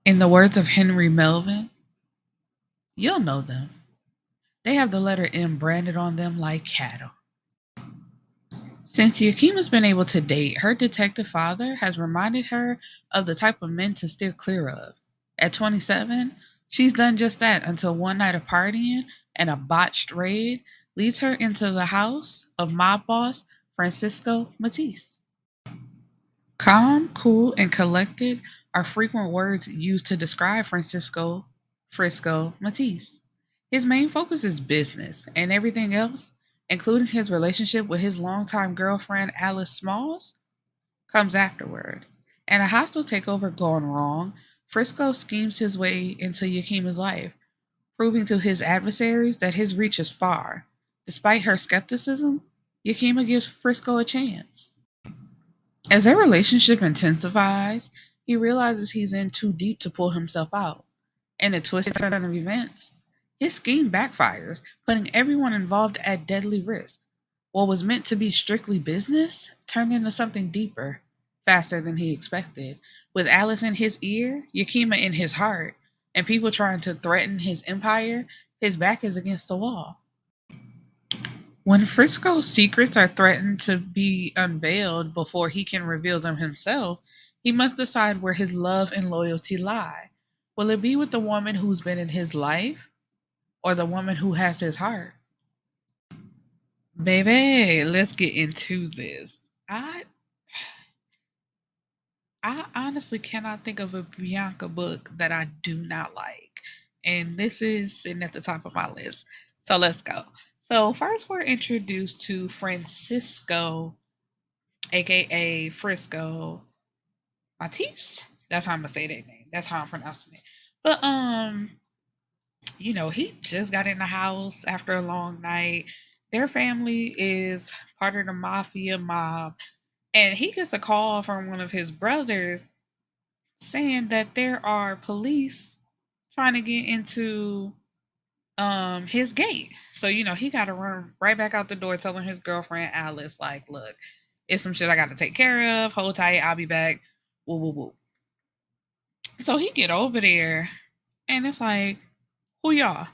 In the words of Henry Melvin, you'll know them. They have the letter M branded on them like cattle. Since Yakima's been able to date, her detective father has reminded her of the type of men to steer clear of. At 27, she's done just that until one night of partying and a botched raid leads her into the house of mob boss Francisco Matisse. Calm, cool, and collected are frequent words used to describe Francisco Frisco Matisse. His main focus is business, and everything else, including his relationship with his longtime girlfriend Alice Smalls, comes afterward. And a hostile takeover gone wrong, Frisco schemes his way into Yakima's life, proving to his adversaries that his reach is far. Despite her skepticism, Yakima gives Frisco a chance. As their relationship intensifies, he realizes he's in too deep to pull himself out. In a twisted turn of events, his scheme backfires, putting everyone involved at deadly risk. What was meant to be strictly business turned into something deeper, faster than he expected. With Alice in his ear, Yakima in his heart, and people trying to threaten his empire, his back is against the wall. When Frisco's secrets are threatened to be unveiled before he can reveal them himself, he must decide where his love and loyalty lie. Will it be with the woman who's been in his life or the woman who has his heart? Baby, let's get into this. I honestly cannot think of a Bianca book that I do not like. And this is sitting at the top of my list. So let's go. So first we're introduced to Francisco, aka Frisco Matisse. That's how I'm gonna say that name. That's how I'm pronouncing it. But he just got in the house after a long night. Their family is part of the mafia mob, and he gets a call from one of his brothers saying that there are police trying to get into his gate. So, he gotta run right back out the door telling his girlfriend Alice, like, look, it's some shit I gotta take care of. Hold tight, I'll be back. Woo woo woo. So he get over there and it's like, who y'all?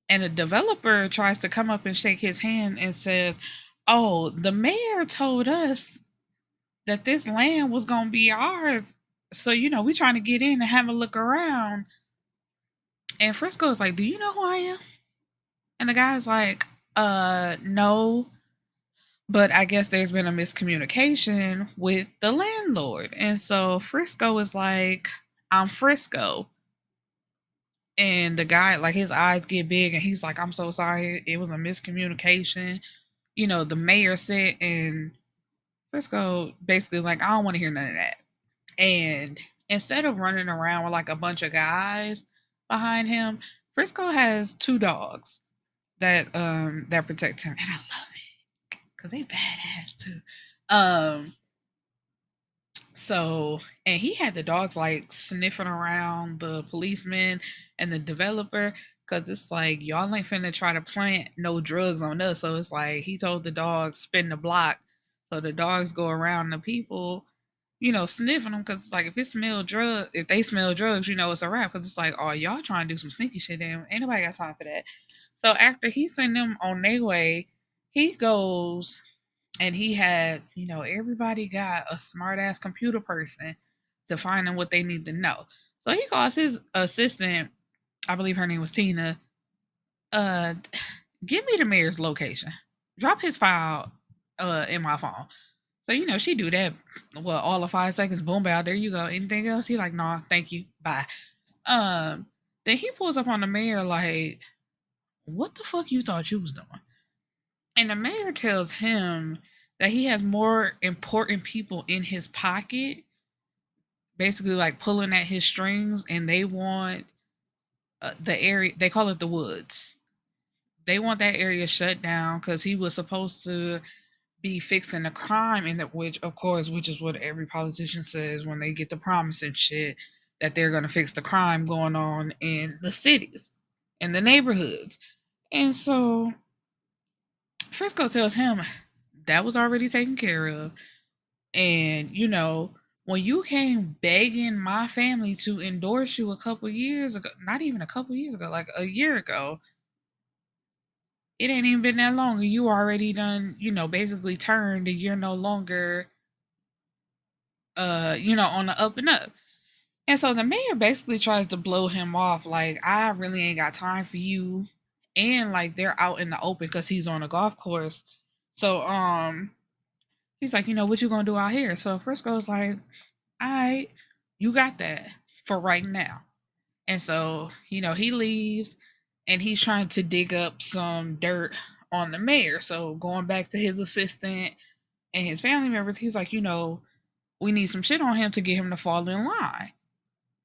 And a developer tries to come up and shake his hand and says, oh, the mayor told us that this land was gonna be ours. So, we trying to get in and have a look around. And Frisco is like, do you know who I am? And the guy's like, no. But I guess there's been a miscommunication with the landlord. And so Frisco is like, I'm Frisco. And the guy, like, his eyes get big and he's like, I'm so sorry. It was a miscommunication. The mayor said, and Frisco basically is like, I don't want to hear none of that. And instead of running around with like a bunch of guys behind him, Frisco has two dogs that protect him. And I love it because they badass too. Um so, and he had the dogs like sniffing around the policeman and the developer because it's like y'all ain't finna try to plant no drugs on us. So it's like he told the dogs spin the block, so the dogs go around the people, sniffing them because it's like if they smell drugs, it's a wrap because it's like, oh, y'all trying to do some sneaky shit. And ain't nobody got time for that. So after he sent them on their way, he goes and he had, everybody got a smart ass computer person to find them what they need to know. So he calls his assistant, I believe her name was Tina, uh, give me the mayor's location. Drop his file in my phone. So, she do that. Well, all of 5 seconds, boom, bow, there you go. Anything else? He like, nah, thank you. Bye. Um, then he pulls up on the mayor like, what the fuck you thought you was doing? And the mayor tells him that he has more important people in his pocket, basically like pulling at his strings, and they want the area, they call it the woods. They want that area shut down because he was supposed to be fixing the crime in that, which of course, which is what every politician says when they get the promise and shit, that they're going to fix the crime going on in the cities, in the neighborhoods. And so Frisco tells him that was already taken care of. And, When you came begging my family to endorse you a couple years ago, not even a couple years ago, like a year ago, it ain't even been that long, and you already done, basically turned, and you're no longer, on the up and up. And so the mayor basically tries to blow him off, like, I really ain't got time for you. And like they're out in the open because he's on a golf course. So he's like, what you gonna do out here? So Frisco's like, all right, you got that for right now. And so, he leaves and he's trying to dig up some dirt on the mayor. So going back to his assistant and his family members, he's like, we need some shit on him to get him to fall in line.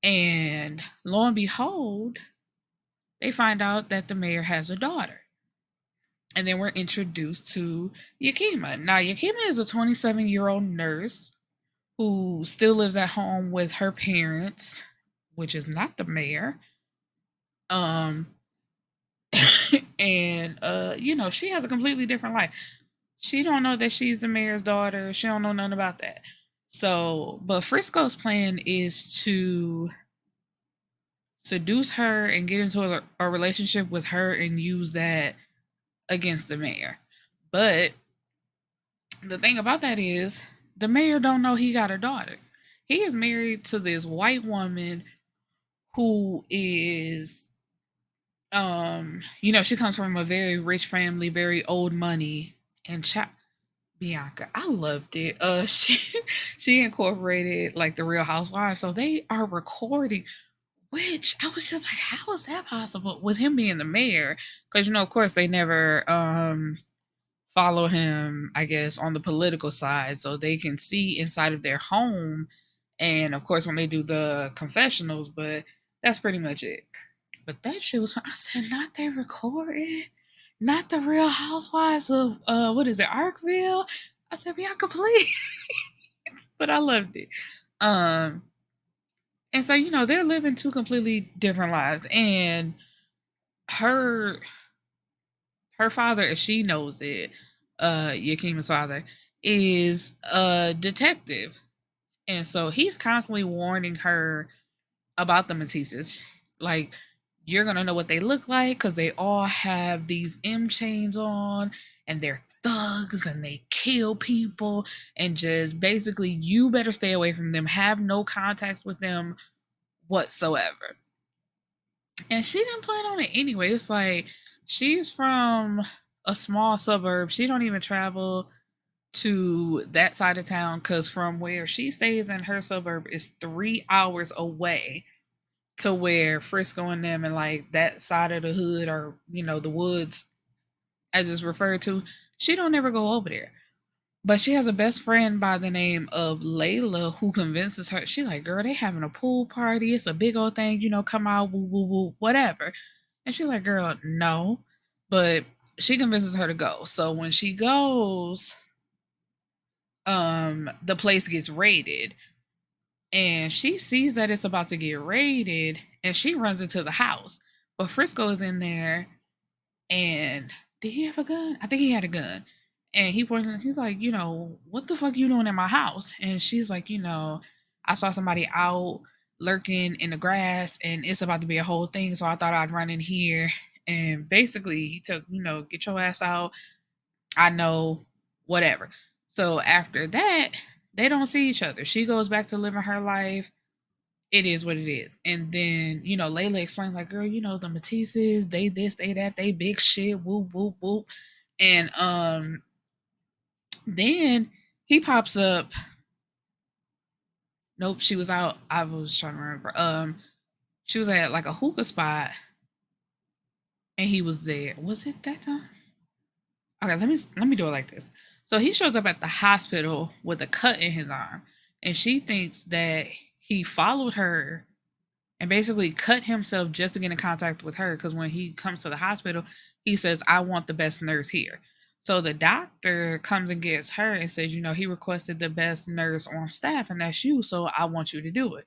And lo and behold, they find out that the mayor has a daughter. And then we're introduced to Yakima. Now, Yakima is a 27-year-old nurse who still lives at home with her parents, which is not the mayor. Um, and she has a completely different life. She don't know that she's the mayor's daughter. She don't know nothing about that. So, but Frisco's plan is to seduce her and get into a relationship with her and use that against the mayor. But the thing about that is the mayor don't know he got a daughter. He is married to this white woman who is she comes from a very rich family, very old money, and Bianca, I loved it. She incorporated like the Real Housewives, so they are recording. Which I was just like, how is that possible with him being the mayor? Because of course, they never follow him, I guess, on the political side, so they can see inside of their home, and of course, when they do the confessionals. But that's pretty much it. But that shit was, I said, not they recording, not the Real Housewives of what is it, Arkville? I said, Bianca, please. But I loved it. Um, and so they're living two completely different lives, and her her father, if she knows it, Yakima's father, is a detective. And so he's constantly warning her about the Matisses. Like, you're going to know what they look like because they all have these M chains on and they're thugs and they kill people. And just basically, you better stay away from them. Have no contact with them whatsoever. And she didn't plan on it anyway. It's like she's from a small suburb. She don't even travel to that side of town because from where she stays in her suburb is 3 hours away to where Frisco and them and like that side of the hood or the woods as it's referred to. She don't ever go over there. But she has a best friend by the name of Layla who convinces her. She like, girl, they having a pool party. It's a big old thing, come out, woo, woo, woo, whatever. And she's like, girl, no. But she convinces her to go. So when she goes, the place gets raided. And she sees that it's about to get raided and she runs into the house. But Frisco is in there and did he have a gun? I think he had a gun. And he's like, what the fuck you doing in my house? And she's like, I saw somebody out lurking in the grass and it's about to be a whole thing. So I thought I'd run in here. And basically he tells, get your ass out. I know, whatever. So after that, they don't see each other. She goes back to living her life. It is what it is. And then, Layla explained, like, girl, the Matisses, they this, they that, they big shit, whoop, whoop, whoop. And then he pops up. Nope, she was out. I was trying to remember. She was at like a hookah spot and he was there. Was it that time? Okay, let me do it like this. So he shows up at the hospital with a cut in his arm, and she thinks that he followed her and basically cut himself just to get in contact with her. Because when he comes to the hospital, he says, "I want the best nurse here." So the doctor comes and gets her and says, he requested the best nurse on staff, and that's you. So I want you to do it.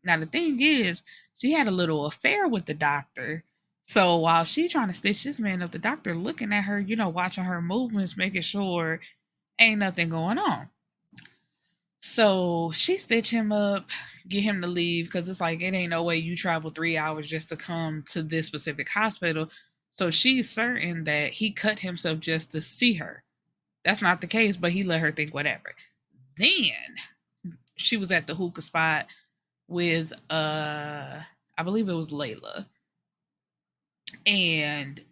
Now the thing is, she had a little affair with the doctor. So while she trying to stitch this man up, the doctor looking at her, watching her movements, making sure ain't nothing going on. So she stitch him up, get him to leave because it's like it ain't no way you travel 3 hours just to come to this specific hospital. So she's certain that he cut himself just to see her. That's not the case, but he let her think whatever. Then she was at the hookah spot with I believe it was Layla. And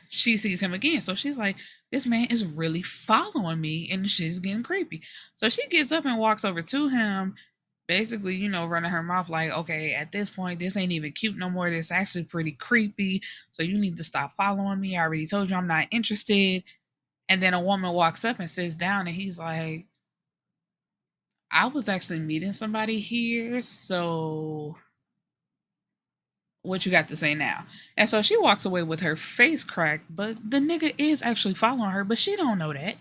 she sees him again. So she's like, this man is really following me and the shit's getting creepy. So she gets up and walks over to him, basically, running her mouth like, okay, at this point, this ain't even cute no more. This actually pretty creepy. So you need to stop following me. I already told you I'm not interested. And then a woman walks up and sits down and he's like, I was actually meeting somebody here. So what you got to say now? And so she walks away with her face cracked, but the nigga is actually following her, but she don't know that.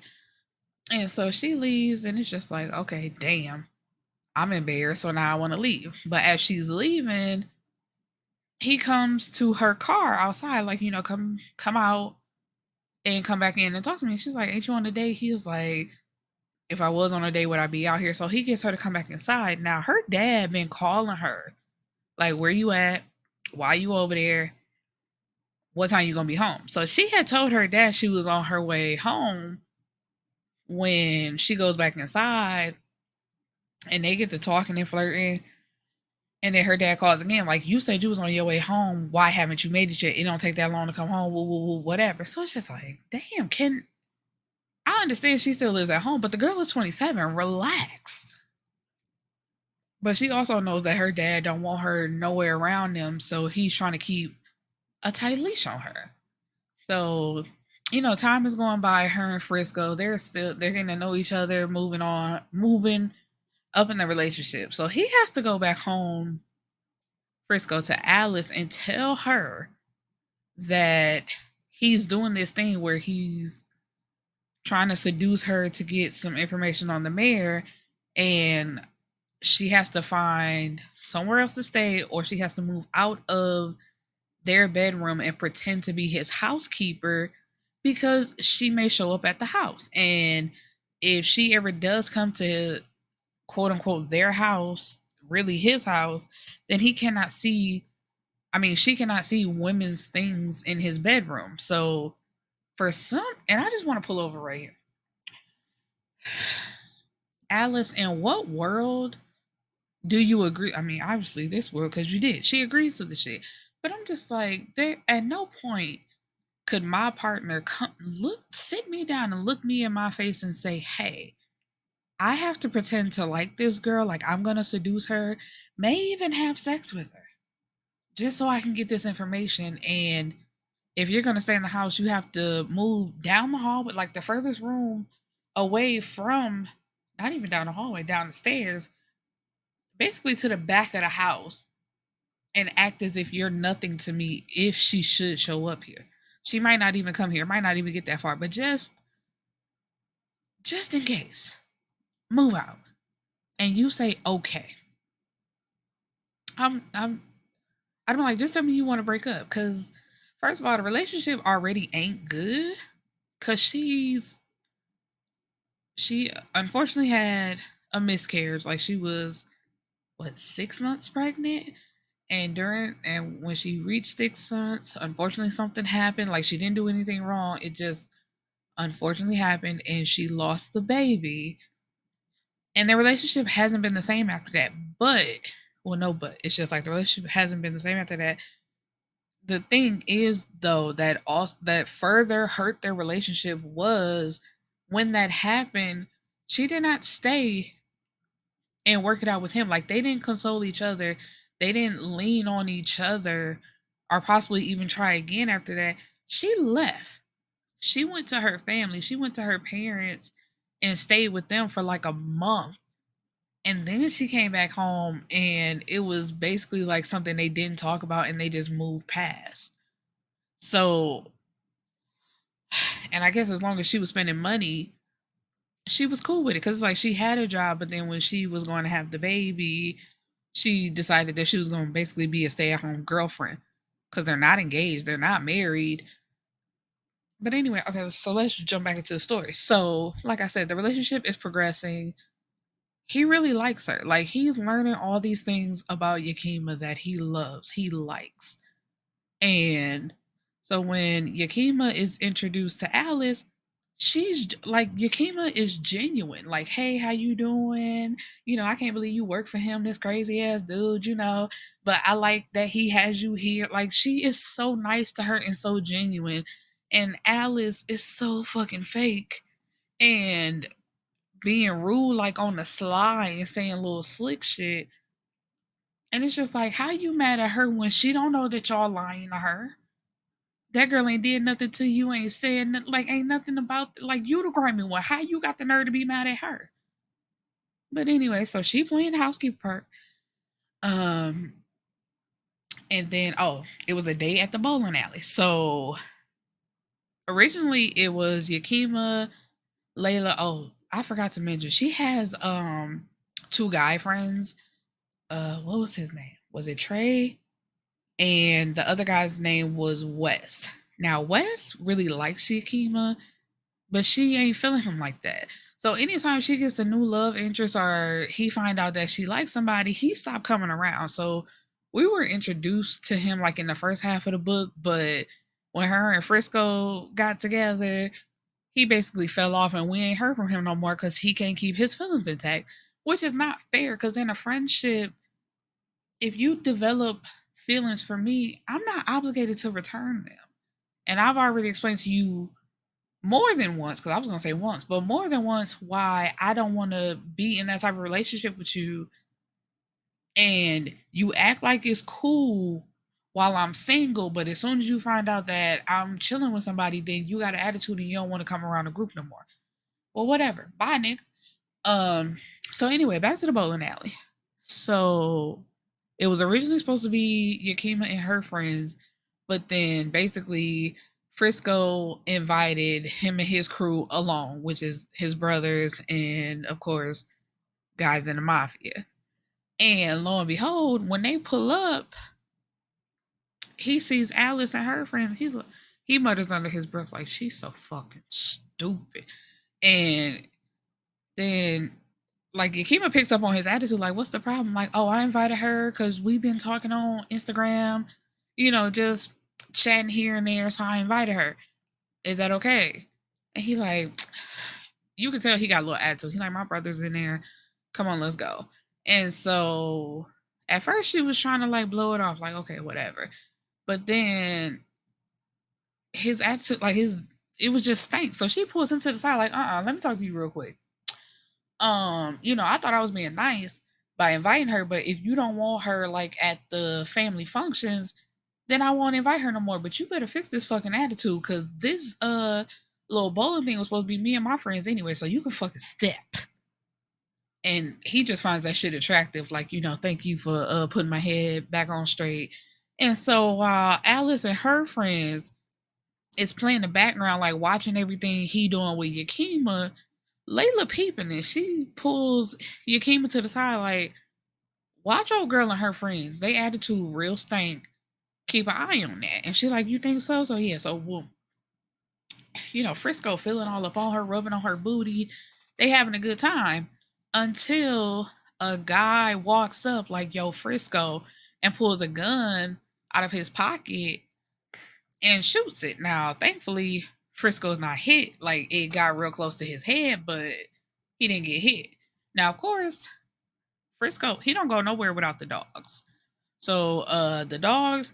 And so she leaves and it's just like, okay, damn. I'm embarrassed, so now I want to leave. But as she's leaving, he comes to her car outside, like, come out and come back in and talk to me. She's like, ain't you on a date? He was like, if I was on a date, would I be out here? So he gets her to come back inside. Now her dad been calling her, like, where you at? Why you over there? What time you gonna be home? So she had told her dad she was on her way home when she goes back inside and they get to talking and flirting. And then her dad calls again, like, you said you was on your way home. Why haven't you made it yet? It don't take that long to come home, whatever. So it's just like, damn, I understand she still lives at home, but the girl is 27. Relax. But she also knows that her dad don't want her nowhere around them, so he's trying to keep a tight leash on her. So, time is going by. Her and Frisco, they're getting to know each other, moving up in the relationship. So he has to go back home, Frisco, to Alice and tell her that he's doing this thing where he's trying to seduce her to get some information on the mayor, and she has to find somewhere else to stay, or she has to move out of their bedroom and pretend to be his housekeeper because she may show up at the house. And if she ever does come to quote unquote their house, really his house, then he cannot see, she cannot see women's things in his bedroom. So for some, and I just want to pull over right here. Alice, in what world do you agree? Obviously this world, because you did. She agrees to the shit. But I'm just like, there at no point could my partner sit me down and look me in my face and say, hey, I have to pretend to like this girl, like I'm gonna seduce her, may even have sex with her, just so I can get this information. And if you're gonna stay in the house, you have to move down the hall, but like the furthest room away from, not even down the hallway, down the stairs, basically to the back of the house, and act as if you're nothing to me if she should show up here. She might not even come here, might not even get that far, but just in case, move out. And you say okay. I'm like, just tell me you want to break up. Cause first of all, the relationship already ain't good. Cause she unfortunately had a miscarriage. Like she was 6 months pregnant. And when she reached 6 months, unfortunately something happened. Like she didn't do anything wrong. It just unfortunately happened and she lost the baby. And their relationship hasn't been the same after that. But it's just like the relationship hasn't been the same after that. The thing is though that further hurt their relationship was when that happened, she did not stay and work it out with him. Like they didn't console each other. They didn't lean on each other or possibly even try again after that. She left. She went to her family. She went to her parents and stayed with them for like a month. And then she came back home and it was basically like something they didn't talk about and they just moved past. So, and I guess as long as she was spending money, she was cool with it because like she had a job, but then when she was going to have the baby, she decided that she was going to basically be a stay-at-home girlfriend because they're not engaged, they're not married. But anyway, okay, so let's jump back into the story. So, like I said, the relationship is progressing. he really likes her. Like he's learning all these things about Yakima that he loves, he likes. And so when Yakima is introduced to Alice, she's like Yakima is genuine. Like, hey, how you doing? You know, I can't believe you work for him, this crazy ass dude, you know. But I like that he has you here. Like she is so nice to her and so genuine. And Alice is so fucking fake and being rude like on the sly and saying little slick shit. And it's just like, how you mad at her when she don't know that y'all lying to her? That girl ain't did nothing to you, ain't said like ain't nothing about like you the grimy one. How you got the nerve to be mad at her? But anyway, so she playing the housekeeper part. Um, and then it was a day at the bowling alley. So originally it was Yakima, Layla. Oh, I forgot to mention she has two guy friends. What was his name? Was it Trey? And the other guy's name was Wes. Now Wes really likes Yakima, but she ain't feeling him like that. So anytime she gets a new love interest or he find out that she likes somebody, he stopped coming around. So we were introduced to him like in the first half of the book, but when her and Frisco got together, he basically fell off and we ain't heard from him no more because he can't keep his feelings intact, which is not fair because in a friendship, if you develop feelings for me, I'm not obligated to return them. And I've already explained to you more than once, because I was gonna say once, but more than once why I don't want to be in that type of relationship with you, and you act like it's cool while I'm single, but as soon as you find out that I'm chilling with somebody, then you got an attitude and you don't want to come around the group no more. Well, whatever. Bye, Nick. Um. So anyway, back to the bowling alley. So it was originally supposed to be Yakima and her friends, but then basically Frisco invited him and his crew along, which is his brothers and of course guys in the mafia. And lo and behold, when they pull up, he sees Alice and her friends. He mutters under his breath like she's so fucking stupid. And then like Yakima picks up on his attitude, like, what's the problem? Like, oh, I invited her because we've been talking on Instagram, you know, just chatting here and there. So I invited her. Is that okay? And he like, you can tell he got a little attitude. He's like, my brother's in there. Come on, let's go. And so at first she was trying to like blow it off, like, okay, whatever. But then his attitude, like it was just stank. So she pulls him to the side, like, let me talk to you real quick. You know, I thought I was being nice by inviting her, but if you don't want her like at the family functions, then I won't invite her no more. But you better fix this fucking attitude, cause this little bowling thing was supposed to be me and my friends anyway, so you can fucking step. And he just finds that shit attractive, like, you know, thank you for putting my head back on straight. And so while Alice and her friends is playing the background, like watching everything he doing with Yakima, Layla peeping it. She pulls Yakima to the side, like, watch old girl and her friends. They attitude real stank. Keep an eye on that. And she like, you think so? So yeah, so well, you know, Frisco feeling all up on her, rubbing on her booty. They having a good time until a guy walks up like, yo, Frisco, and pulls a gun out of his pocket and shoots it. Now, thankfully, Frisco's not hit. Like it got real close to his head, but he didn't get hit. Now, of course, Frisco, he don't go nowhere without the dogs. So the dogs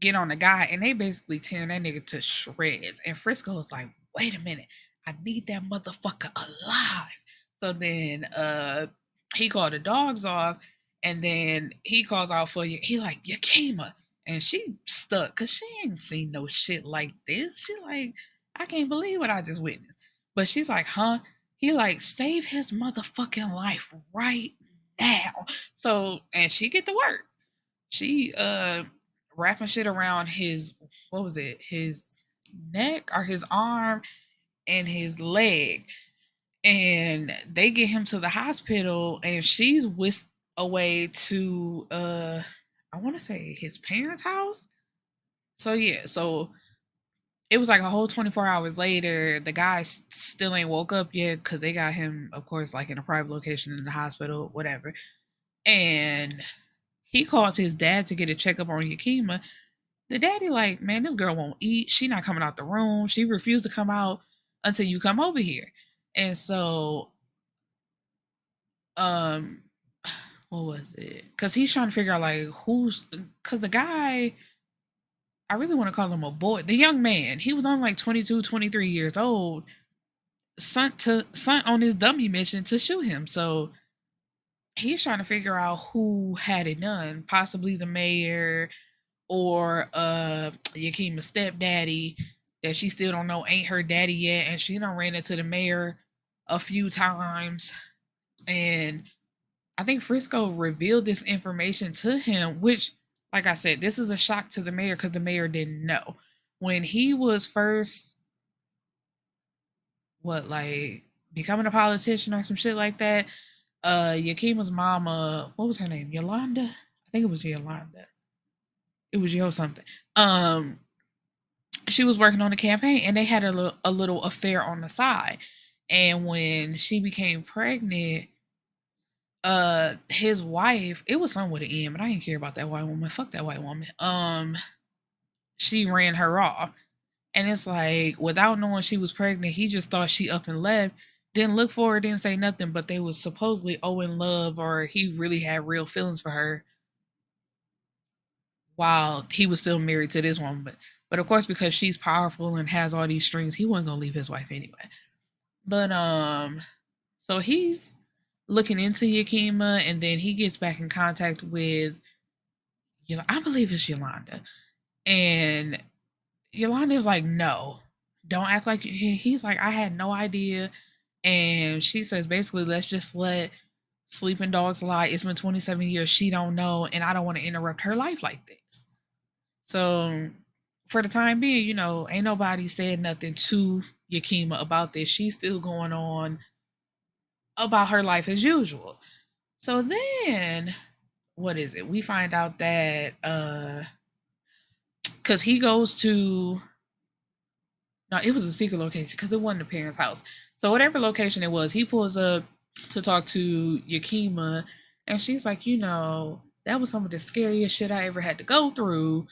get on the guy and they basically tear that nigga to shreds. And Frisco was like, wait a minute, I need that motherfucker alive. So then he called the dogs off and then he calls out for you. He like, Yakima. And she stuck because she ain't seen no shit like this. She like, I can't believe what I just witnessed. But she's like, huh? He like, save his motherfucking life right now. So, and she get to work. She wrapping shit around his, what was it? His neck or his arm and his leg. And they get him to the hospital and she's whisked away to I want to say his parents' house. So yeah, so it was like a whole 24 hours later. The guy still ain't woke up yet because they got him, of course, like in a private location in the hospital, whatever. And he calls his dad to get a checkup on Yakima. The daddy like, man, this girl won't eat. She not coming out the room. She refused to come out until you come over here. And so, um, what was it? Because he's trying to figure out like who's, because the guy, I really want to call him a boy. The young man, he was on like 22, 23 years old, sent on his dummy mission to shoot him. So he's trying to figure out who had it done. Possibly the mayor or Yakima's stepdaddy that she still don't know ain't her daddy yet, and she done ran into the mayor a few times. And I think Frisco revealed this information to him, which, like I said, this is a shock to the mayor because the mayor didn't know. When he was first, like becoming a politician or some shit like that, Yakima's mama, what was her name? Yolanda? I think it was Yolanda. It was Yo something. She was working on the campaign and they had a little affair on the side. And when she became pregnant, his wife, it was something with an M, but I didn't care about that white woman. Fuck that white woman. She ran her off. And it's like, without knowing she was pregnant, he just thought she up and left. Didn't look for her, didn't say nothing, but they was supposedly in love, or he really had real feelings for her while he was still married to this woman. But of course, because she's powerful and has all these strings, he wasn't gonna leave his wife anyway. But so he's looking into Yakima, and then he gets back in contact with, I believe it's Yolanda, and Yolanda is like, no, don't act like he's like, I had no idea. And she says basically, let's just let sleeping dogs lie. It's been 27 years. She don't know, and I don't want to interrupt her life like this. So for the time being, ain't nobody said nothing to Yakima about this. She's still going on about her life as usual. So then, what is it? We find out that because he goes to, no, it was a secret location because it wasn't the parents' house. So whatever location it was, he pulls up to talk to Yakima, and she's like, that was some of the scariest shit I ever had to go through,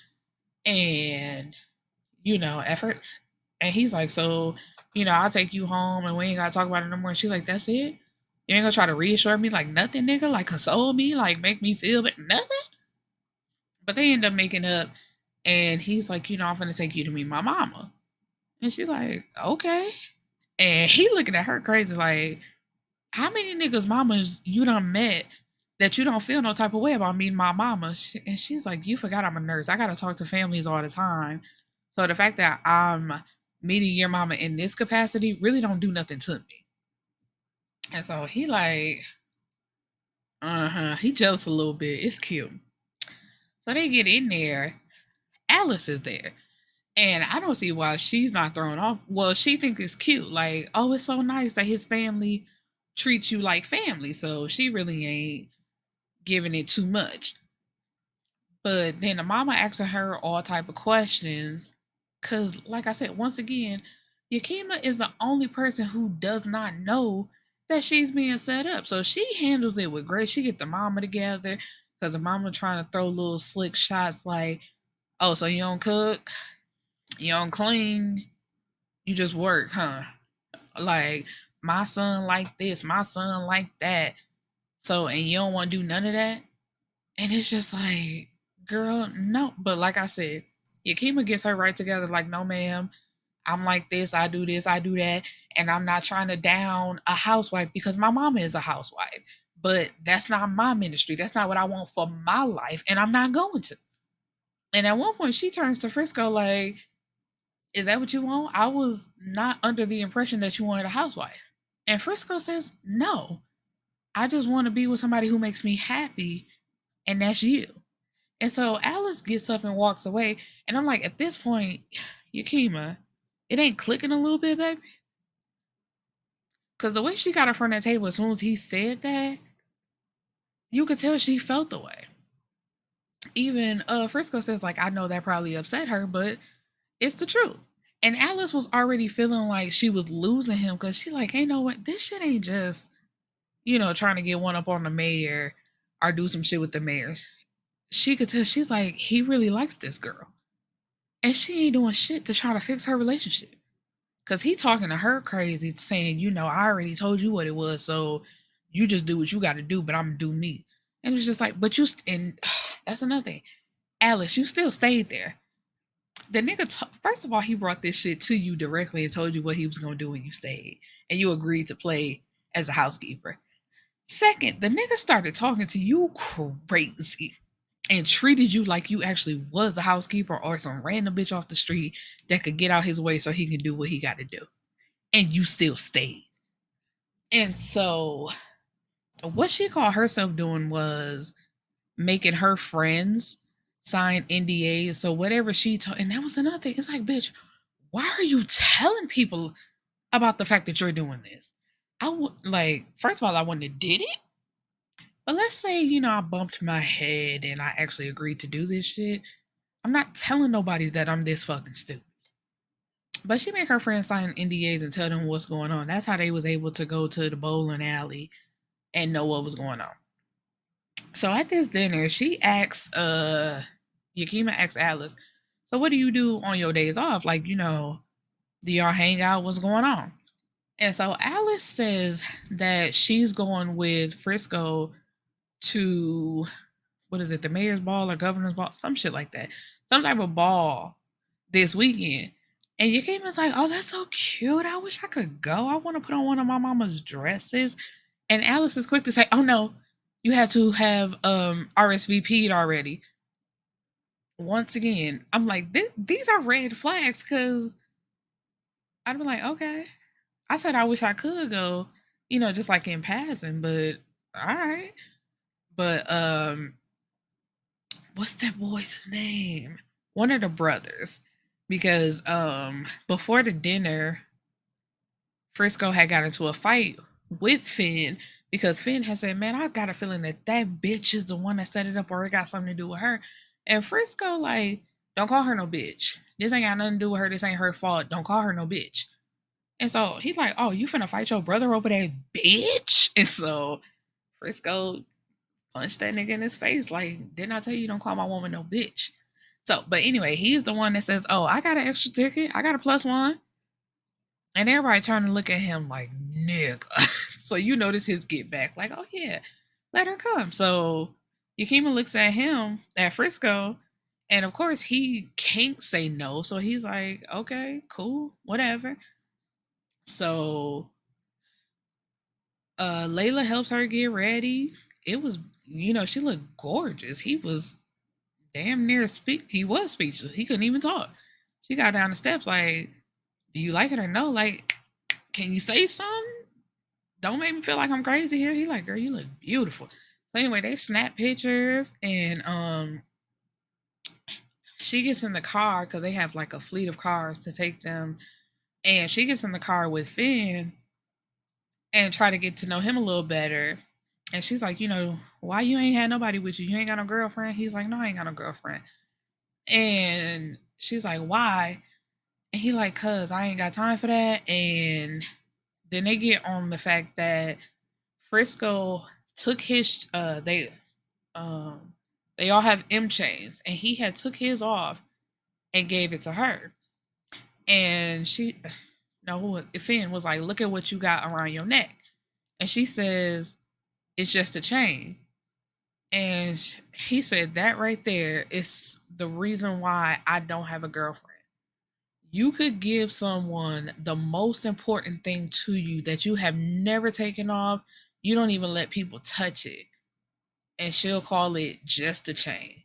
and efforts. And he's like, so, I'll take you home and we ain't gotta talk about it no more. And she's like, that's it? You ain't gonna try to reassure me like nothing, nigga? Like console me? Like make me feel nothing? But they end up making up, and he's like, I'm gonna take you to meet my mama. And she's like, okay. And he looking at her crazy like, how many niggas' mamas you done met that you don't feel no type of way about meeting my mama? And she's like, you forgot I'm a nurse. I gotta talk to families all the time. So the fact that I'm meeting your mama in this capacity really don't do nothing to me. And so he like, he jealous a little bit. It's cute. So they get in there. Alice is there. And I don't see why she's not thrown off. Well, she thinks it's cute. Like, oh, it's so nice that his family treats you like family. So she really ain't giving it too much. But then the mama asking her all type of questions. Cause like I said, once again, Yakima is the only person who does not know that she's being set up. So she handles it with grace. She get the mama together because the mama trying to throw little slick shots like, oh, so you don't cook? You don't clean? You just work, huh? Like, my son like this, my son like that. So, and you don't want to do none of that? And it's just like, girl, no. But like I said, Yakima gets her right together. Like, no, ma'am, I'm like this, I do that. And I'm not trying to down a housewife because my mama is a housewife. But that's not my ministry. That's not what I want for my life. And I'm not going to. And at one point, she turns to Frisco like, is that what you want? I was not under the impression that you wanted a housewife. And Frisco says, no, I just want to be with somebody who makes me happy, and that's you. And so Alice gets up and walks away. And I'm like, at this point, Yakima, it ain't clicking a little bit, baby. Because the way she got up from that table as soon as he said that, you could tell she felt the way. Even Frisco says, like, I know that probably upset her, but it's the truth. And Alice was already feeling like she was losing him because she like, hey, know what? This shit ain't just, trying to get one up on the mayor or do some shit with the mayor. She could tell she's like, he really likes this girl. And she ain't doing shit to try to fix her relationship. Cause he talking to her crazy, saying, I already told you what it was, so you just do what you got to do, but I'm gonna do me. And it's just like, but and that's another thing, Alice, you still stayed there. The nigga, first of all, he brought this shit to you directly and told you what he was gonna do when you stayed, and you agreed to play as a housekeeper. Second, the nigga started talking to you crazy and treated you like you actually was the housekeeper or some random bitch off the street that could get out his way so he can do what he got to do. And you still stayed. And so, what she called herself doing was making her friends sign NDAs. So, whatever she told, and that was another thing. It's like, bitch, why are you telling people about the fact that you're doing this? I would like, first of all, I wouldn't have did it. But let's say, I bumped my head and I actually agreed to do this shit. I'm not telling nobody that I'm this fucking stupid. But she made her friends sign NDAs and tell them what's going on. That's how they was able to go to the bowling alley and know what was going on. So at this dinner, she asks, Yakima asks Alice, so what do you do on your days off? Like, do y'all hang out? What's going on? And so Alice says that she's going with Frisco to, what is it, the mayor's ball or governor's ball, some shit like that, some type of ball this weekend. And Yakima's like, oh, that's so cute. I wish I could go. I want to put on one of my mama's dresses. And Alice is quick to say, oh no, you had to have RSVP'd already. Once again, I'm like, these are red flags because I'd be like, okay. I said I wish I could go, just like in passing, but all right. But what's that boy's name? One of the brothers. Because before the dinner, Frisco had got into a fight with Finn because Finn had said, man, I got a feeling that that bitch is the one that set it up or it got something to do with her. And Frisco, like, don't call her no bitch. This ain't got nothing to do with her. This ain't her fault. Don't call her no bitch. And so he's like, oh, you finna fight your brother over that bitch? And so Frisco punched that nigga in his face. Like, didn't I tell you don't call my woman no bitch? So, but anyway, he's the one that says, oh, I got an extra ticket. I got a +1. And everybody turned to look at him like, nigga. So you notice his get back, like, oh yeah, let her come. So Yakima looks at him, at Frisco, and of course he can't say no. So he's like, okay, cool, whatever. So Layla helps her get ready. It was, she looked gorgeous. He was damn near he was speechless. He couldn't even talk. She got down the steps like, do you like it or no? Like, can you say something? Don't make me feel like I'm crazy here. He like, girl, you look beautiful. So anyway, they snap pictures and she gets in the car because they have like a fleet of cars to take them. And she gets in the car with Finn and try to get to know him a little better. And she's like, why you ain't had nobody with you? You ain't got no girlfriend? He's like, no, I ain't got no girlfriend. And she's like, why? And he like, cause I ain't got time for that. And then they get on the fact that Frisco took his they all have M chains and he had took his off and gave it to her. And she no Finn was like, look at what you got around your neck. And she says, it's just a chain. And he said that right there is the reason why I don't have a girlfriend. You could give someone the most important thing to you that you have never taken off. You don't even let people touch it. And she'll call it just a chain.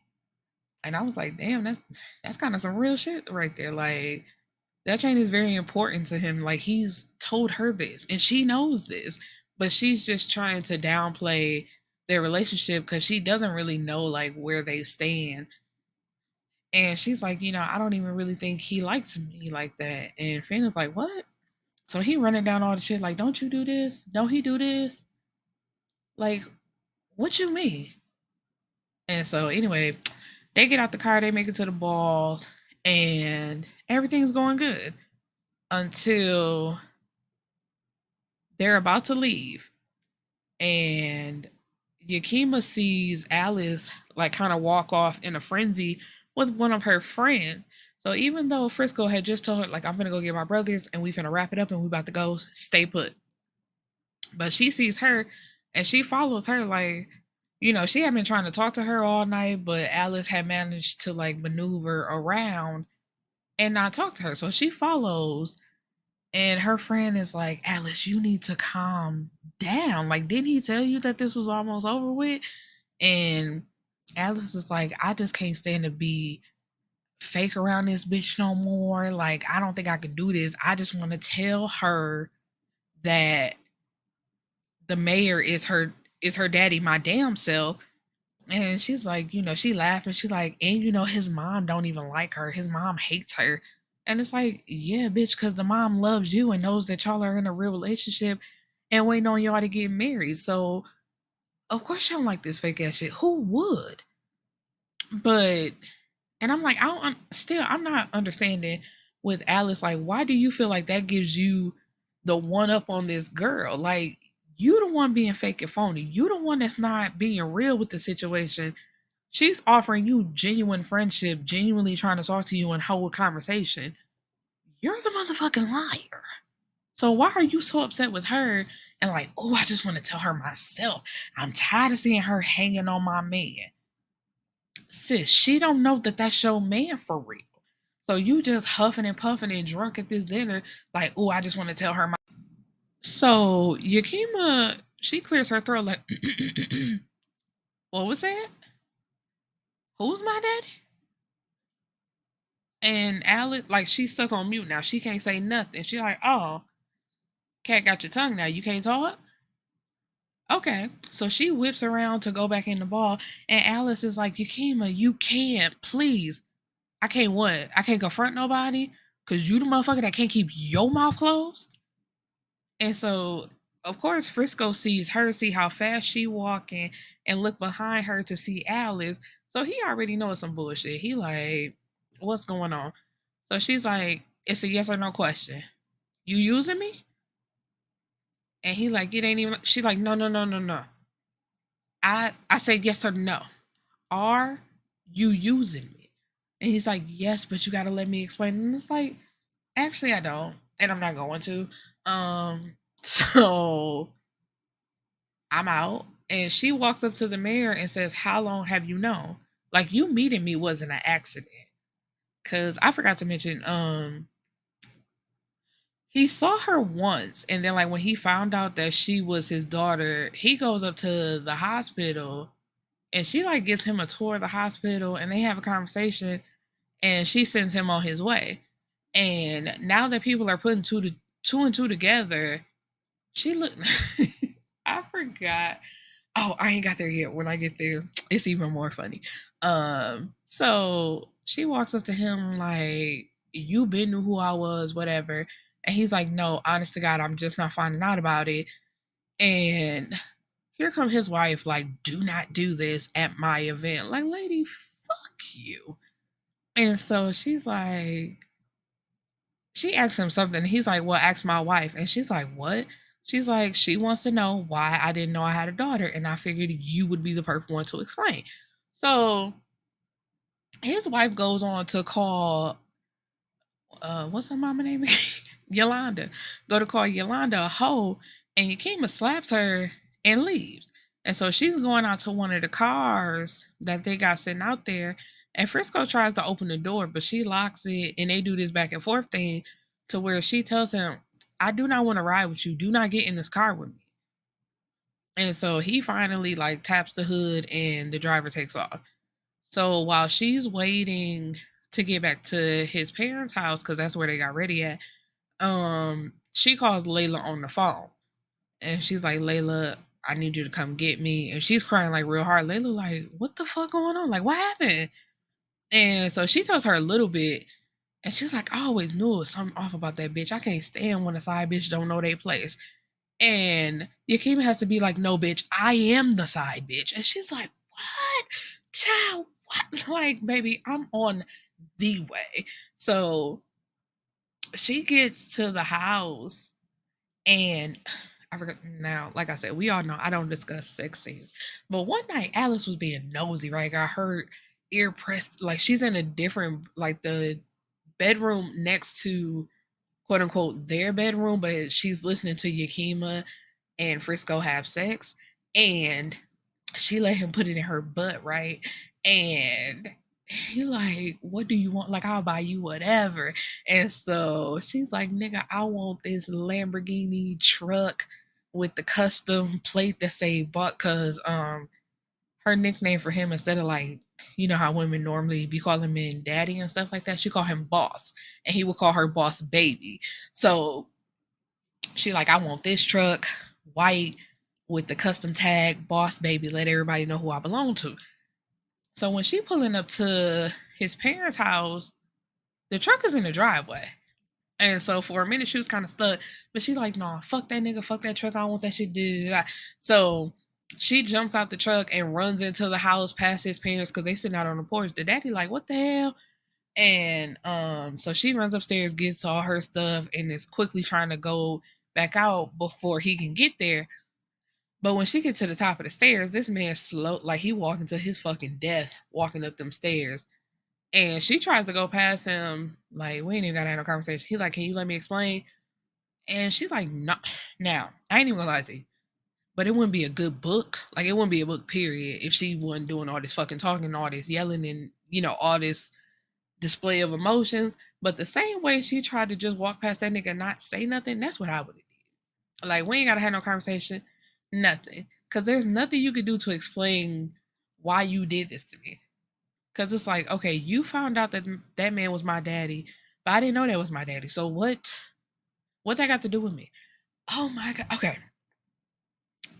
And I was like, damn, that's kind of some real shit right there. Like, that chain is very important to him. Like, he's told her this and she knows this, but she's just trying to downplay their relationship because she doesn't really know like where they stand. And she's like, I don't even really think he likes me like that. And Finn is like, what? So he running down all the shit like, don't you do this? Don't he do this? Like, what you mean? And so anyway, they get out the car, they make it to the ball, and everything's going good. until they're about to leave. And Yakima sees Alice like kind of walk off in a frenzy with one of her friends. So even though Frisco had just told her, like, I'm gonna go get my brothers and we finna wrap it up and we about to go, stay put. But she sees her and she follows her, like, she had been trying to talk to her all night, but Alice had managed to like maneuver around and not talk to her. So she follows, and her friend is like, Alice, you need to calm down. Like, didn't he tell you that this was almost over with? And Alice is like, I just can't stand to be fake around this bitch no more. Like, I don't think I could do this. I just want to tell her that the mayor is her daddy, my damn self. And she's like, she laughing. She's like, and his mom don't even like her. His mom hates her. And it's like, yeah, bitch, because the mom loves you and knows that y'all are in a real relationship and waiting on y'all to get married. So of course she don't like this fake ass shit. Who would? But and I'm like, I'm not understanding with Alice. Like, why do you feel like that gives you the one up on this girl? Like, you the one being fake and phony. You the one that's not being real with the situation. She's offering you genuine friendship, genuinely trying to talk to you and hold conversation. You're the motherfucking liar. So why are you so upset with her and like, oh, I just want to tell her myself. I'm tired of seeing her hanging on my man. Sis, she don't know that that's your man for real. So you just huffing and puffing and drunk at this dinner, like, oh, I just want to tell her my. So Yakima, she clears her throat like, what was that? Who's my daddy? And Alex, like, she's stuck on mute now. She can't say nothing. She like, oh, cat got your tongue now. You can't talk? Okay. So she whips around to go back in the ball. And Alice is like, Yakima, you can't. Please. I can't what? I can't confront nobody? Because you the motherfucker that can't keep your mouth closed? And so, of course, Frisco sees her, see how fast she walking, and look behind her to see Alice. So he already knows some bullshit. He like, what's going on? So she's like, it's a yes or no question. You using me? And he like, it ain't even. She's like, no, no, no, no, no. I say yes or no. Are you using me? And he's like, yes, but you gotta let me explain. And it's like, actually, I don't, and I'm not going to. So I'm out. And she walks up to the mayor and says, how long have you known? Like, you meeting me wasn't an accident. Cause I forgot to mention, he saw her once, and then like when he found out that she was his daughter, he goes up to the hospital and she like gives him a tour of the hospital and they have a conversation and she sends him on his way. And now that people are putting two and two together, she looked I forgot. Oh, I ain't got there yet. When I get there, it's even more funny. So she walks up to him like, you been knew who I was, whatever. And he's like, no, honest to God, I'm just not finding out about it. And here come his wife, like, do not do this at my event. Like, lady, fuck you. And so she's like, she asks him something. He's like, well, ask my wife. And she's like, what? She's like, she wants to know why I didn't know I had a daughter. And I figured you would be the perfect one to explain. So his wife goes on to call, what's her mama name? Yolanda. Go to call Yolanda a hoe. And Yakima slaps her and leaves. And so she's going out to one of the cars that they got sitting out there. And Frisco tries to open the door, but she locks it. And they do this back and forth thing to where she tells him, I do not want to ride with you. Do not get in this car with me. And so he finally like taps the hood and the driver takes off. So while she's waiting to get back to his parents' house, because that's where they got ready at, she calls Layla on the phone. And she's like, Layla, I need you to come get me. And she's crying like real hard. Layla like, what the fuck going on? Like, what happened? And so she tells her a little bit. And she's like, I always knew it was something off about that bitch. I can't stand when a side bitch don't know their place. And Yakima has to be like, no, bitch, I am the side bitch. And she's like, what? Child, what? Like, baby, I'm on the way. So she gets to the house and I forgot now, like I said, we all know I don't discuss sex scenes. But one night Alice was being nosy, right? Got her ear pressed, like she's in a different, like the bedroom next to quote unquote their bedroom, but she's listening to Yakima and Frisco have sex. And she let him put it in her butt, right? And he like, what do you want? Like, I'll buy you whatever. And so she's like, nigga, I want this Lamborghini truck with the custom plate that say bought, cause her nickname for him, instead of like, you know how women normally be calling men daddy and stuff like that, she called him boss. And he would call her boss baby. So she like, I want this truck, white, with the custom tag, boss baby, let everybody know who I belong to. So when she pulling up to his parents' house, the truck is in the driveway. And so for a minute she was kind of stuck, but she's like, "Nah, fuck that nigga, fuck that truck. I don't want that shit." So she jumps out the truck and runs into the house past his parents because they sitting out on the porch. The daddy like, "What the hell?" And so she runs upstairs, gets all her stuff, and is quickly trying to go back out before he can get there. But when she gets to the top of the stairs, this man slow, like he walking to his fucking death, walking up them stairs. And she tries to go past him, like, we ain't even gotta have no conversation. He's like, "Can you let me explain?" And she's like, "No." Now, I ain't even gonna lie to you, but it wouldn't be a good book. Like, it wouldn't be a book, period, if she wasn't doing all this fucking talking, all this yelling, and, you know, all this display of emotions. But the same way she tried to just walk past that nigga and not say nothing, that's what I would have did. Like, we ain't gotta have no conversation, nothing. Because there's nothing you could do to explain why you did this to me. Because it's like, okay, you found out that that man was my daddy, but I didn't know that was my daddy. So what that got to do with me? Oh my god. Okay,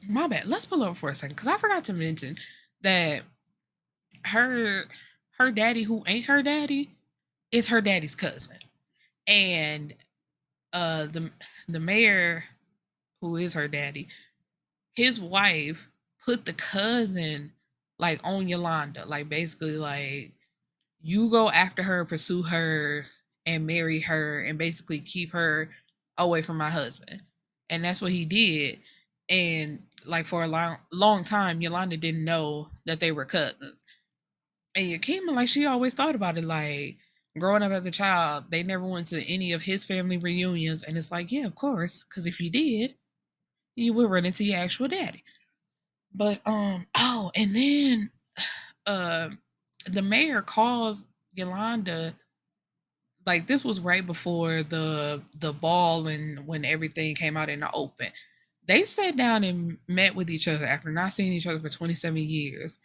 my bad. Let's pull over for a second because I forgot to mention that her her daddy, who ain't her daddy, is her daddy's cousin, and the mayor, who is her daddy, his wife put the cousin like on Yolanda, like basically like, you go after her, pursue her, and marry her, and basically keep her away from my husband. And that's what he did. And like for a long time, Yolanda didn't know that they were cousins. And Yakima, like she always thought about it, like growing up as a child, they never went to any of his family reunions. And it's like, yeah, of course, because if you did, you would run into your actual daddy. But oh, and then uh, the mayor calls Yolanda, like this was right before the ball and when everything came out in the open. They sat down and met with each other after not seeing each other for 27 years.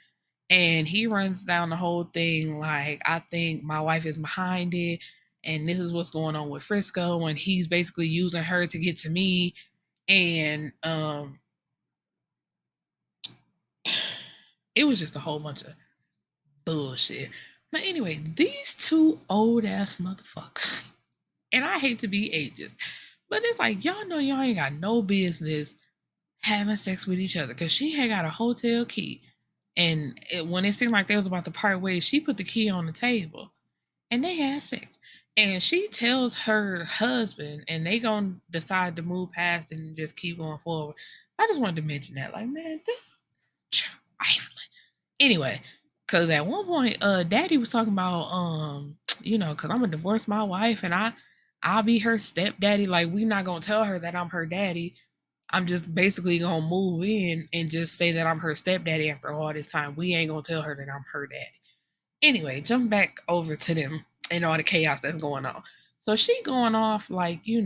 And he runs down the whole thing like, I think my wife is behind it, and this is what's going on with Frisco, and he's basically using her to get to me. And it was just a whole bunch of bullshit. But anyway, these two old ass motherfuckers, and I hate to be ageist, but it's like, y'all know y'all ain't got no business having sex with each other because she had got a hotel key. And when it seemed like they was about to part ways, she put the key on the table and they had sex. And she tells her husband, and they gonna decide to move past and just keep going forward. I just wanted to mention that, like, man, this trifling. Anyway, because at one point, Daddy was talking about, because I'm gonna divorce my wife and I'll be her stepdaddy. Like, we not gonna tell her that I'm her daddy. I'm just basically gonna move in and just say that I'm her stepdaddy after all this time. We ain't gonna tell her that I'm her daddy. Anyway, jump back over to them and all the chaos that's going on. So she going off like, you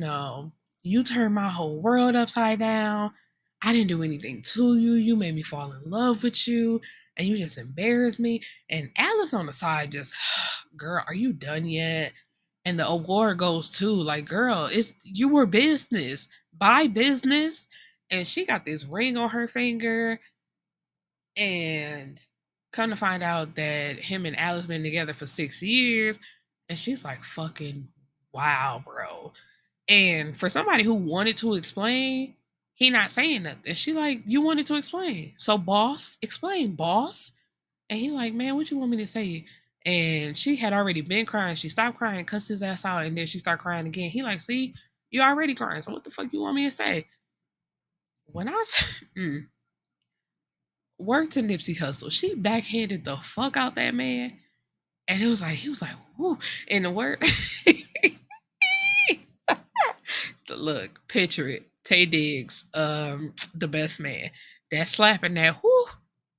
turned my whole world upside down. I didn't do anything to you. You made me fall in love with you, and you just embarrassed me. And Alice on the side just, girl, are you done yet? And the award goes to, like, girl, it's your business. Buy business. And she got this ring on her finger, and come to find out that him and Alice been together for 6 years. And she's like, fucking wow, bro. And for somebody who wanted to explain, he not saying nothing. She like, you wanted to explain. So boss, explain, boss. And he like, man, what you want me to say? And she had already been crying. She stopped crying, cussed his ass out, and then she started crying again. He like, see, you already crying. So what the fuck you want me to say? When I worked to Nipsey Hussle, she backhanded the fuck out that man. And it was like, he was like, whoo. In the word, look, picture it. Tay Diggs, the best man. That slapping that, whoo,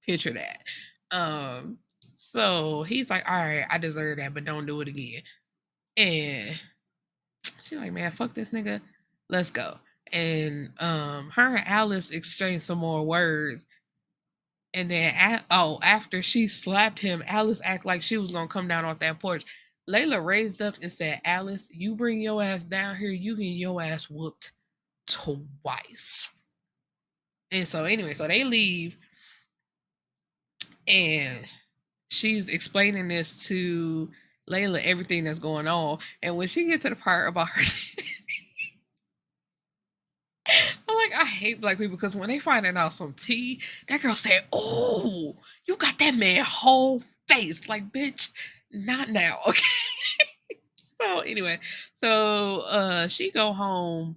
picture that. Um, so he's like, all right, I deserve that, but don't do it again. And she like, man, fuck this nigga. Let's go. And her and Alice exchanged some more words. And then after she slapped him, Alice act like she was gonna come down off that porch. Layla raised up and said, Alice, you bring your ass down here, you get your ass whooped twice. And so anyway, so they leave and she's explaining this to Layla, everything that's going on. And when she gets to the part about her I'm like, I hate black people because when they finding out some tea, that girl said, oh, you got that man whole face. Like, bitch, not now. Okay. So anyway, so she go home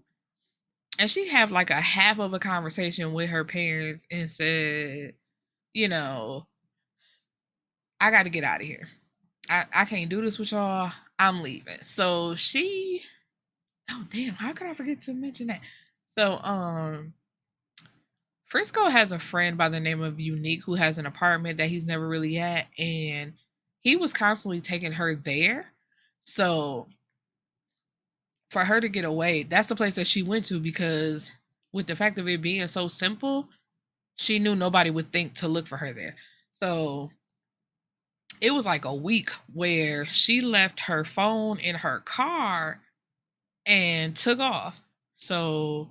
and she have like a half of a conversation with her parents and said, you know, I got to get out of here. I can't do this with y'all. I'm leaving. So she, oh damn, how could I forget to mention that? So Frisco has a friend by the name of Unique who has an apartment that he's never really at, and he was constantly taking her there. So for her to get away, that's the place that she went to because with the fact of it being so simple, she knew nobody would think to look for her there. So it was like a week where she left her phone in her car and took off. So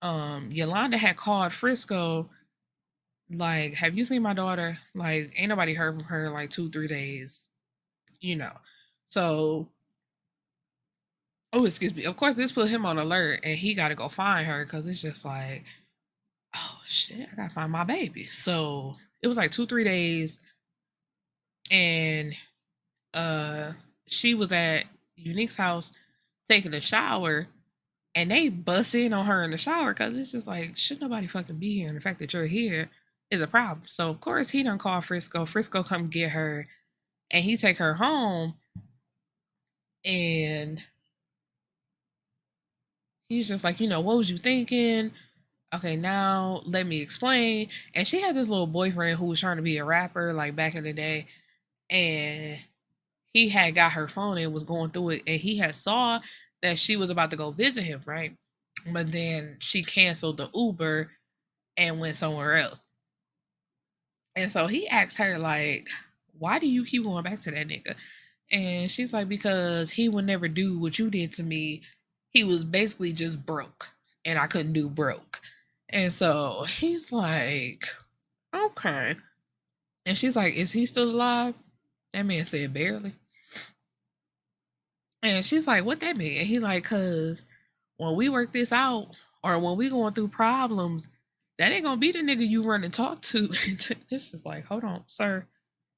Yolanda had called Frisco like, have you seen my daughter? Like, ain't nobody heard from her in like 2, 3 days, you know. So, oh, excuse me. Of course, this put him on alert, and he got to go find her because it's just like, oh shit, I gotta find my baby. So it was like 2, 3 days, and uh, she was at Unique's house taking a shower, and they bust in on her in the shower because it's just like, should nobody fucking be here? And the fact that you're here is a problem. So of course he done call Frisco. Frisco come get her, and he take her home, and he's just like, what was you thinking? Okay, now let me explain. And she had this little boyfriend who was trying to be a rapper like back in the day, and he had got her phone and was going through it, and he had saw that she was about to go visit him, right? But then she canceled the Uber and went somewhere else. And so he asked her, like, why do you keep going back to that nigga? And she's like, because he would never do what you did to me. He was basically just broke, and I couldn't do broke. And so he's like, okay. And she's like, is he still alive? That man said, barely. And she's like, what that mean? And he's like, cause when we work this out or when we going through problems, that ain't gonna be the nigga you run and talk to. It's just like, hold on, sir.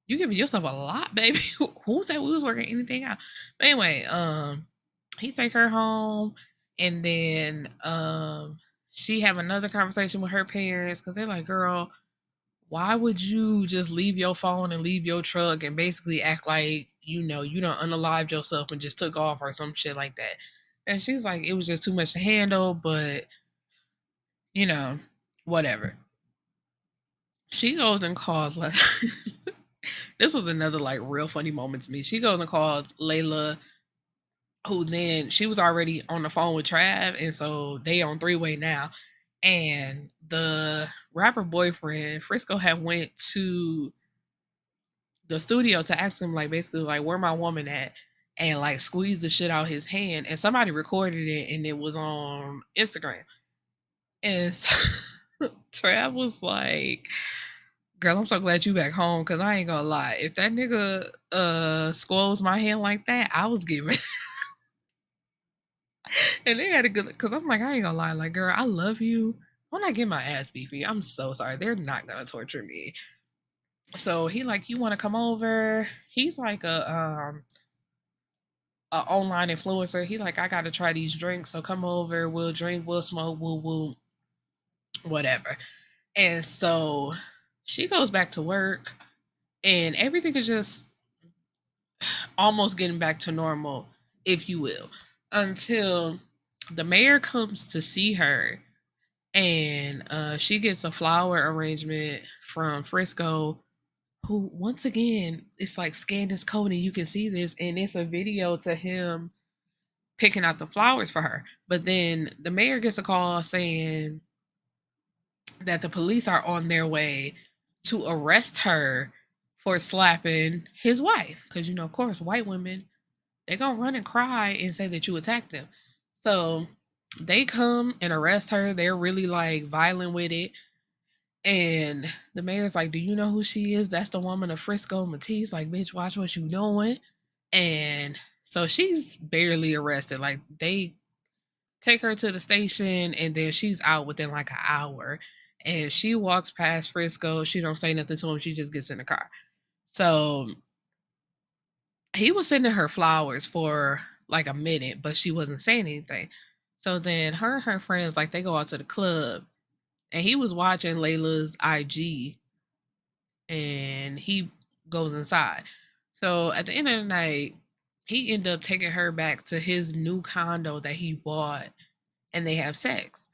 You giving yourself a lot, baby. Who said we was working anything out? But anyway, he take her home, and then she have another conversation with her parents because they're like, girl, why would you just leave your phone and leave your truck and basically act like you don't unalived yourself and just took off or some shit like that? And she's like, it was just too much to handle, but you know, whatever. She goes and calls like this was another like real funny moment to me. She goes and calls Layla, who then she was already on the phone with Trav, and so they on three-way now. And the rapper boyfriend Frisco had went to the studio to ask him like basically like where my woman at, and like squeezed the shit out his hand, and somebody recorded it and it was on Instagram. And so, Trav was like, girl, I'm so glad you back home because I ain't gonna lie. If that nigga squoze my hand like that, I was giving. And they had a good because I'm like, I ain't gonna lie, like, girl, I love you. I'm not getting my ass beat for you. I'm so sorry. They're not gonna torture me. So he like, you want to come over? He's like a online influencer. He like, I got to try these drinks, so come over. We'll drink, we'll smoke, we'll whatever. And so she goes back to work, and everything is just almost getting back to normal, if you will, until the mayor comes to see her, and she gets a flower arrangement from Frisco, who once again, it's like scanned his code and you can see this, and it's a video to him picking out the flowers for her. But then the mayor gets a call saying that the police are on their way to arrest her for slapping his wife, because of course, white women, they're gonna run and cry and say that you attacked them. So they come and arrest her. They're really like violent with it. And the mayor's like, do you know who she is? That's the woman of Frisco, Matisse. Like, bitch, watch what you doing. And so she's barely arrested. Like, they take her to the station, and then she's out within like an hour. And she walks past Frisco. She don't say nothing to him. She just gets in the car. So he was sending her flowers for like a minute, but she wasn't saying anything. So then her and her friends, like, they go out to the club, and he was watching Layla's IG, and he goes inside. So at the end of the night, he ended up taking her back to his new condo that he bought, and they have sex.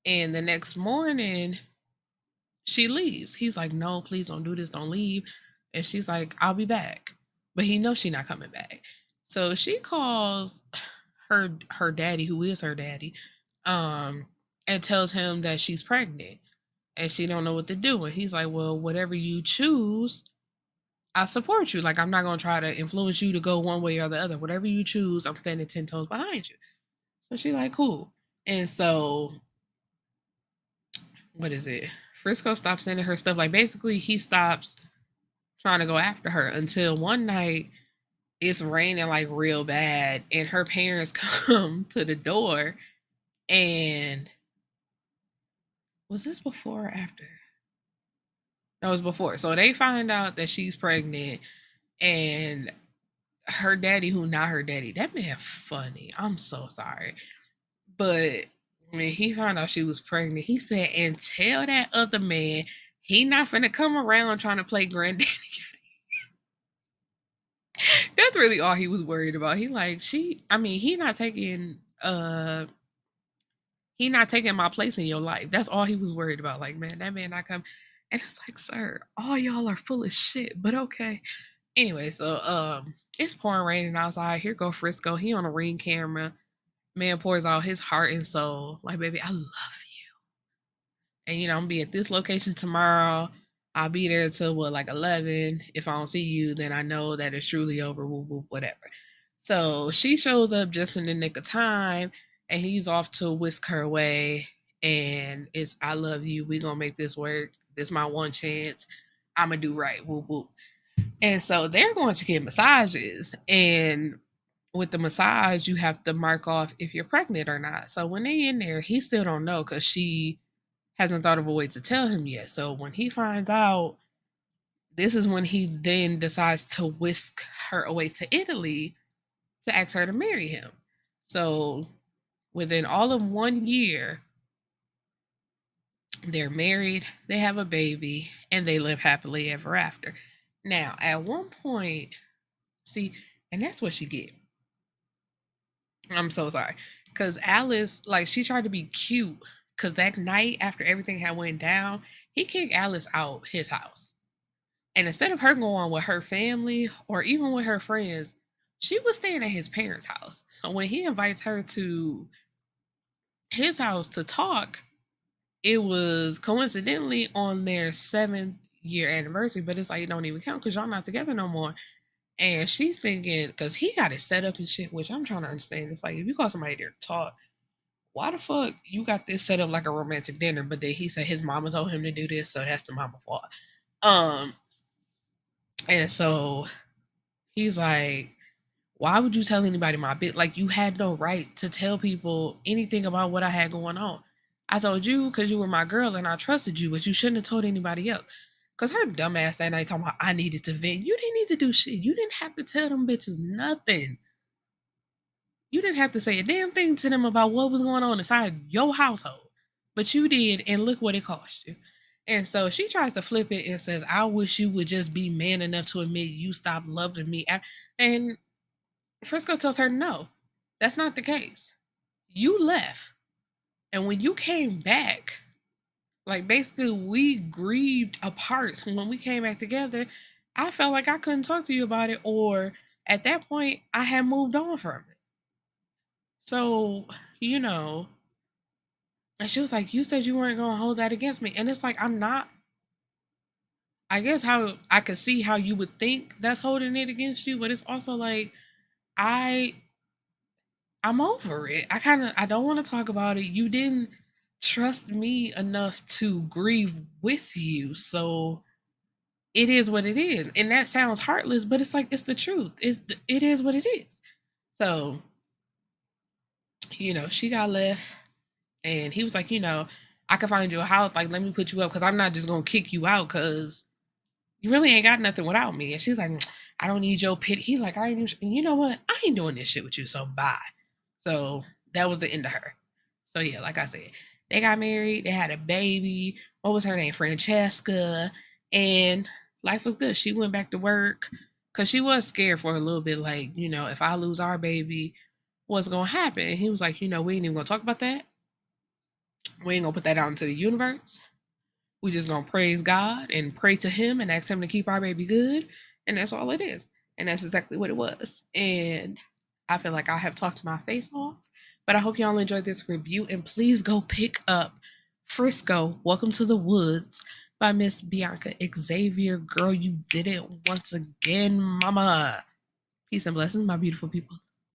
And the next morning, she leaves. He's like, no, please don't do this, don't leave. And she's like, I'll be back. But he knows she's not coming back. So she calls her daddy, who is her daddy, um, and tells him that she's pregnant and she don't know what to do. And he's like, well, whatever you choose, I support you. Like, I'm not gonna try to influence you to go one way or the other. Whatever you choose, I'm standing 10 toes behind you. So she like, cool. And so, what is it? Frisco stops sending her stuff. Like, basically, he stops trying to go after her until one night it's raining like real bad, and her parents come to the door. And was this before or after? No, it was before. So they find out that she's pregnant, and her daddy, who not her daddy, that man funny. I'm so sorry. But when he found out she was pregnant, he said, and tell that other man he not finna come around trying to play granddaddy. That's really all he was worried about. He like, he not taking my place in your life. That's all he was worried about. Like, man, that man not come. And it's like, sir, all y'all are full of shit, but okay. Anyway, so it's pouring raining outside. Here go Frisco. He on a Ring camera. Man pours out his heart and soul. Like, baby, I love you. And I'm gonna be at this location tomorrow. I'll be there till what, like 11. If I don't see you, then I know that it's truly over. Whoop, whoop, whatever. So she shows up just in the nick of time, and he's off to whisk her away. And it's, I love you. We gonna make this work. This my one chance. I'ma do right. Whoop whoop. And so they're going to get massages, and with the massage, you have to mark off if you're pregnant or not. So when they in there, he still don't know because she hasn't thought of a way to tell him yet. So when he finds out, this is when he then decides to whisk her away to Italy to ask her to marry him. So within all of 1 year, they're married, they have a baby, and they live happily ever after. Now, at one point, see, and that's what she get. I'm so sorry. Because Alice, like, she tried to be cute. Because that night, after everything had went down, he kicked Alice out his house. And instead of her going with her family or even with her friends, she was staying at his parents' house. So when he invites her to his house to talk, it was coincidentally on their 7th-year anniversary, but it's like, it don't even count because y'all not together no more. And she's thinking, because he got it set up and shit, which I'm trying to understand. It's like, if you call somebody there to talk, why the fuck you got this set up like a romantic dinner? But then he said his mama told him to do this, so that's the mama fault. And so he's like, why would you tell anybody my bit? Like, you had no right to tell people anything about what I had going on. I told you because you were my girl and I trusted you, but you shouldn't have told anybody else. Cause her dumb ass that night talking about I needed to vent. You didn't need to do shit. You didn't have to tell them bitches nothing. You didn't have to say a damn thing to them about what was going on inside your household. But you did, and look what it cost you. And so she tries to flip it and says, I wish you would just be man enough to admit you stopped loving me. And Frisco tells her, no, that's not the case. You left. And when you came back, like basically we grieved apart. When we came back together, I felt like I couldn't talk to you about it, or at that point, I had moved on from it. So, you know, and she was like, you said you weren't going to hold that against me. And it's like, I'm not. I guess how I could see how you would think that's holding it against you, but it's also like, I I'm over it. I don't want to talk about it. You didn't trust me enough to grieve with you. So it is what it is. And that sounds heartless, but it's like it's the truth. It is what it is. So, she got left and he was like, I can find you a house, like let me put you up cuz I'm not just going to kick you out cuz you really ain't got nothing without me. And she's like, I don't need your pity. He's like, I ain't, you know what? I ain't doing this shit with you. So bye. So that was the end of her. So yeah, like I said, they got married. They had a baby. What was her name? Francesca. And life was good. She went back to work because she was scared for a little bit. Like, if I lose our baby, what's going to happen? And he was like, we ain't even going to talk about that. We ain't going to put that out into the universe. We just gonna praise God and pray to him and ask him to keep our baby good. And that's all it is. And that's exactly what it was. And I feel like I have talked my face off. But I hope y'all enjoyed this review. And please go pick up Frisco, Welcome to the Woods by Miss Bianca Xaviera. Girl, you did it once again, mama. Peace and blessings, my beautiful people.